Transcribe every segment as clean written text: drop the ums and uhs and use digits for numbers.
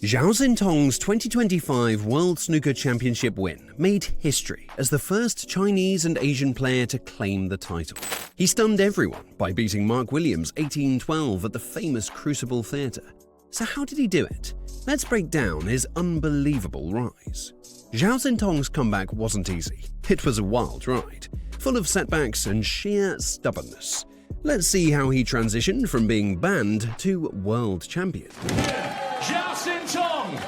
Zhao Xintong's 2025 World Snooker Championship win made history as the first Chinese and Asian player to claim the title. He stunned everyone by beating Mark Williams 18-12 at the famous Crucible Theatre. So how did he do it? Let's break down his unbelievable rise. Zhao Xintong's comeback wasn't easy. It was a wild ride, full of setbacks and sheer stubbornness. Let's see how he transitioned from being banned to world champion. Zhao Xintong!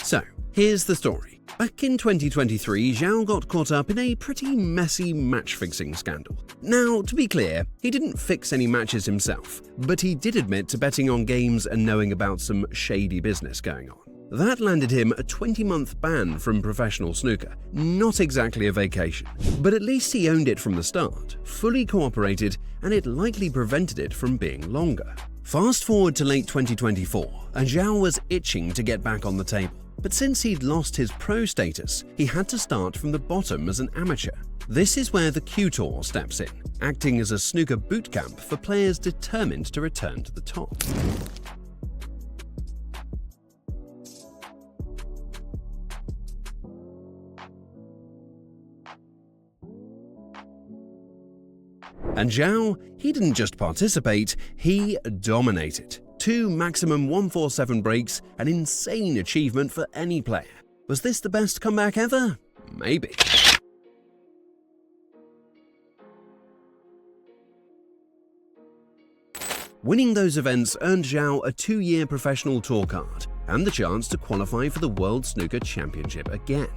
So, here's the story. Back in 2023, Zhao got caught up in a pretty messy match-fixing scandal. Now, to be clear, he didn't fix any matches himself, but he did admit to betting on games and knowing about some shady business going on. That landed him a 20-month ban from professional snooker. Not exactly a vacation, but at least he owned it from the start, fully cooperated, and it likely prevented it from being longer. Fast forward to late 2024, and Zhao was itching to get back on the table. But since he'd lost his pro status, he had to start from the bottom as an amateur. This is where the Q Tour steps in, acting as a snooker bootcamp for players determined to return to the top. And Zhao, he didn't just participate, he dominated. 2 maximum 147 breaks, an insane achievement for any player. Was this the best comeback ever? Maybe. Winning those events earned Zhao a 2-year professional tour card and the chance to qualify for the World Snooker Championship again.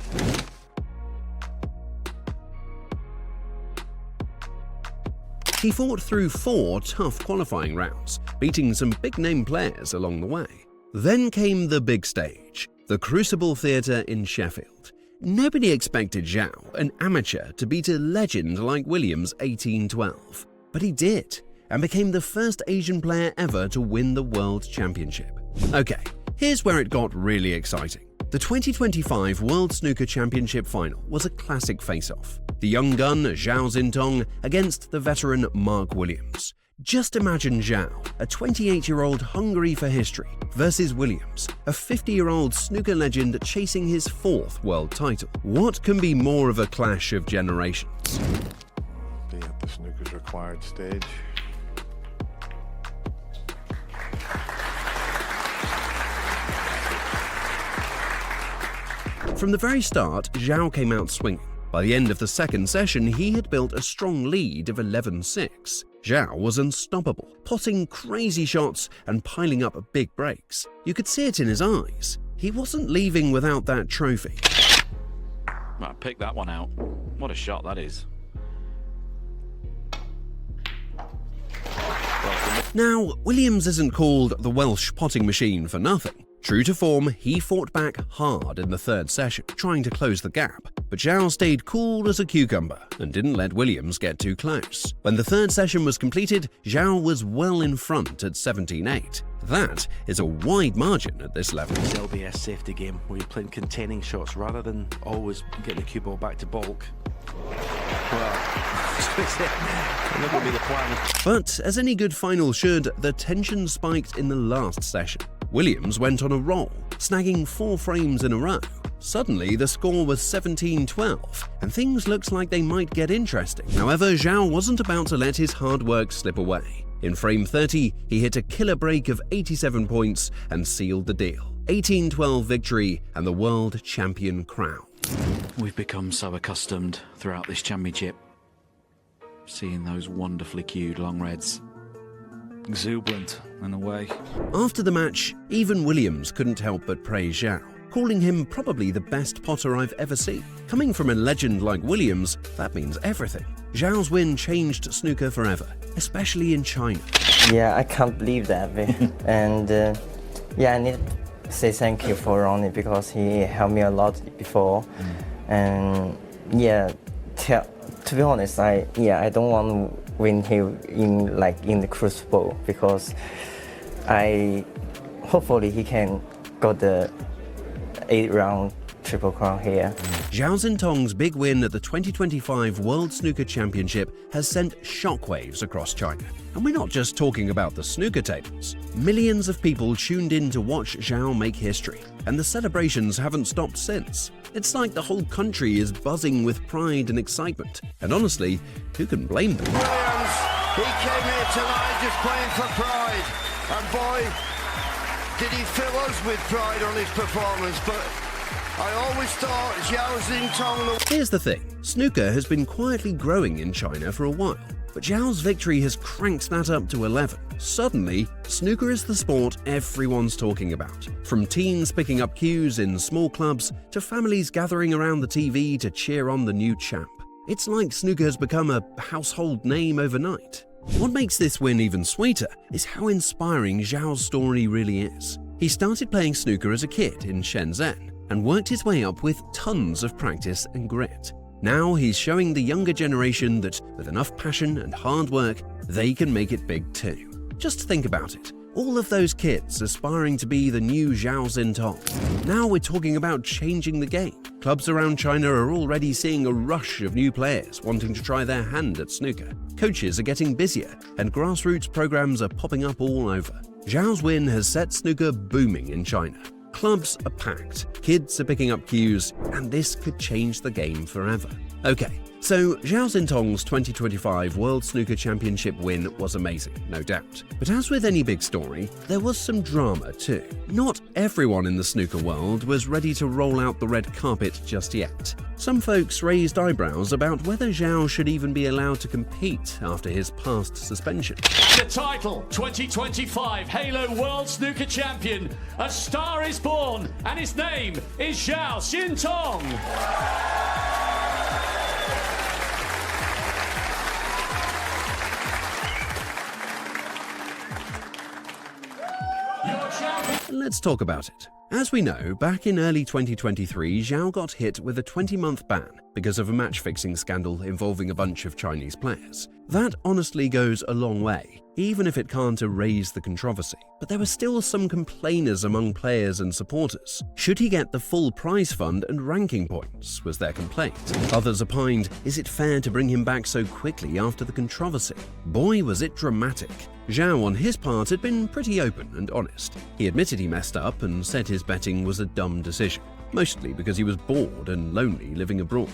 He fought through 4 tough qualifying rounds, beating some big-name players along the way. Then came the big stage, the Crucible Theatre in Sheffield. Nobody expected Zhao, an amateur, to beat a legend like Williams 18-12. But he did, and became the first Asian player ever to win the World Championship. Okay, here's where it got really exciting. The 2025 World Snooker Championship final was a classic face-off. The young gun Zhao Xintong against the veteran Mark Williams. Just imagine Zhao, a 28-year-old hungry for history, versus Williams, a 50-year-old snooker legend chasing his 4th world title. What can be more of a clash of generations? Be at the snooker's required stage. From the very start, Zhao came out swinging. By the end of the second session, he had built a strong lead of 11-6. Zhao was unstoppable, potting crazy shots and piling up big breaks. You could see it in his eyes. He wasn't leaving without that trophy. I picked that one out. What a shot that is. Now, Williams isn't called the Welsh potting machine for nothing. True to form, he fought back hard in the 3rd session, trying to close the gap. But Zhao stayed cool as a cucumber and didn't let Williams get too close. When the 3rd session was completed, Zhao was well in front at 17-8. That is a wide margin at this level. It's LBS safety game where you're playing containing shots rather than always getting the cue ball back to bulk. Well, that would be the plan. But as any good final should, the tension spiked in the last session. Williams went on a roll, snagging 4 frames in a row. Suddenly, the score was 17-12, and things looked like they might get interesting. However, Zhao wasn't about to let his hard work slip away. In frame 30, he hit a killer break of 87 points and sealed the deal. 18-12 victory and the world champion crown. We've become so accustomed throughout this championship, seeing those wonderfully cued long reds. Exuberant in a way. After the match, even Williams couldn't help but praise Zhao, calling him probably the best potter I've ever seen. Coming from a legend like Williams, that means everything. Zhao's win changed snooker forever, especially in China. Yeah, I can't believe that. And yeah, I need to say thank you for Ronnie because he helped me a lot before. And yeah, to be honest, I don't want to win him in the Crucible because hopefully he can got the 8-round Triple Crown here. Zhao Xintong's big win at the 2025 World Snooker Championship has sent shockwaves across China. And we're not just talking about the snooker tables. Millions of people tuned in to watch Zhao make history, and the celebrations haven't stopped since. It's like the whole country is buzzing with pride and excitement. And honestly, who can blame them? Williams, he came here tonight just playing for pride. And boy, did he fill us with pride on his performance. But I always thought Zhao Xintong... Here's the thing, snooker has been quietly growing in China for a while, but Zhao's victory has cranked that up to 11. Suddenly, snooker is the sport everyone's talking about. From teens picking up cues in small clubs, to families gathering around the TV to cheer on the new champ. It's like snooker has become a household name overnight. What makes this win even sweeter is how inspiring Zhao's story really is. He started playing snooker as a kid in Shenzhen, and worked his way up with tons of practice and grit. Now he's showing the younger generation that with enough passion and hard work, they can make it big too. Just think about it. All of those kids aspiring to be the new Zhao Xintong. Now we're talking about changing the game. Clubs around China are already seeing a rush of new players wanting to try their hand at snooker. Coaches are getting busier, and grassroots programs are popping up all over. Zhao's win has set snooker booming in China. Clubs are packed, kids are picking up cues, and this could change the game forever. Okay, so Zhao Xintong's 2025 World Snooker Championship win was amazing, no doubt. But as with any big story, there was some drama too. Not everyone in the snooker world was ready to roll out the red carpet just yet. Some folks raised eyebrows about whether Zhao should even be allowed to compete after his past suspension. The title, 2025 Halo World Snooker Champion. A star is born, and his name is Zhao Xintong. Let's talk about it. As we know, back in early 2023, Zhao got hit with a 20-month ban because of a match-fixing scandal involving a bunch of Chinese players. That honestly goes a long way, even if it can't erase the controversy. But there were still some complainers among players and supporters. Should he get the full prize fund and ranking points, was their complaint. Others opined, is it fair to bring him back so quickly after the controversy? Boy, was it dramatic. Zhao, on his part, had been pretty open and honest. He admitted he messed up and said his betting was a dumb decision, mostly because he was bored and lonely living abroad.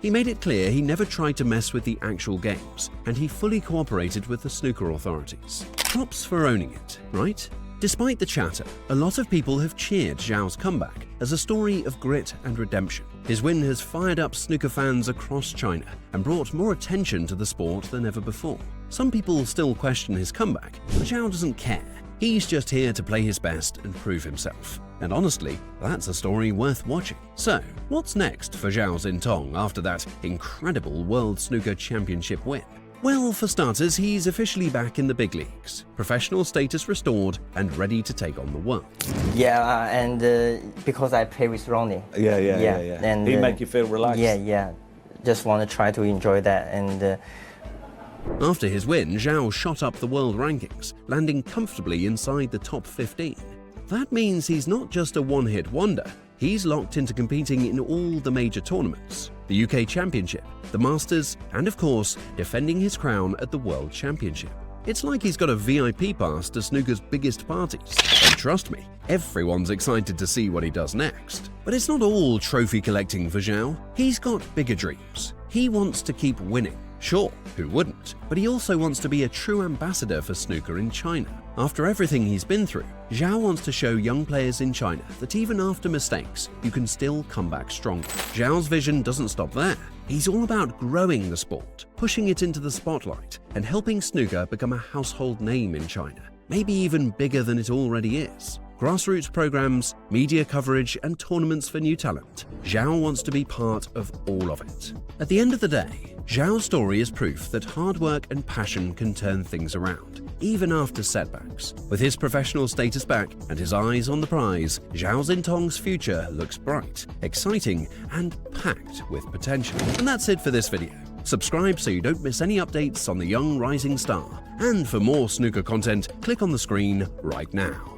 He made it clear he never tried to mess with the actual games, and he fully cooperated with the snooker authorities. Props for owning it, right? Despite the chatter, a lot of people have cheered Zhao's comeback as a story of grit and redemption. His win has fired up snooker fans across China and brought more attention to the sport than ever before. Some people still question his comeback, but Zhao doesn't care. He's just here to play his best and prove himself. And honestly, that's a story worth watching. So, what's next for Zhao Xintong after that incredible World Snooker Championship win? Well, for starters, he's officially back in the big leagues, professional status restored and ready to take on the world. Yeah, and because I play with Ronnie. Yeah. And he make you feel relaxed. Yeah. Just want to try to enjoy that. And after his win, Zhao shot up the world rankings, landing comfortably inside the top 15. That means he's not just a one-hit wonder. He's locked into competing in all the major tournaments, the UK Championship, the Masters, and of course, defending his crown at the World Championship. It's like he's got a VIP pass to snooker's biggest parties. And trust me, everyone's excited to see what he does next. But it's not all trophy collecting for Zhao. He's got bigger dreams. He wants to keep winning. Sure, who wouldn't? But he also wants to be a true ambassador for snooker in China. After everything he's been through, Zhao wants to show young players in China that even after mistakes, you can still come back stronger. Zhao's vision doesn't stop there. He's all about growing the sport, pushing it into the spotlight, and helping snooker become a household name in China, maybe even bigger than it already is. Grassroots programs, media coverage, and tournaments for new talent. Zhao wants to be part of all of it. At the end of the day, Zhao's story is proof that hard work and passion can turn things around, even after setbacks. With his professional status back and his eyes on the prize, Zhao Xintong's future looks bright, exciting, and packed with potential. And that's it for this video. Subscribe so you don't miss any updates on the young rising star. And for more snooker content, click on the screen right now.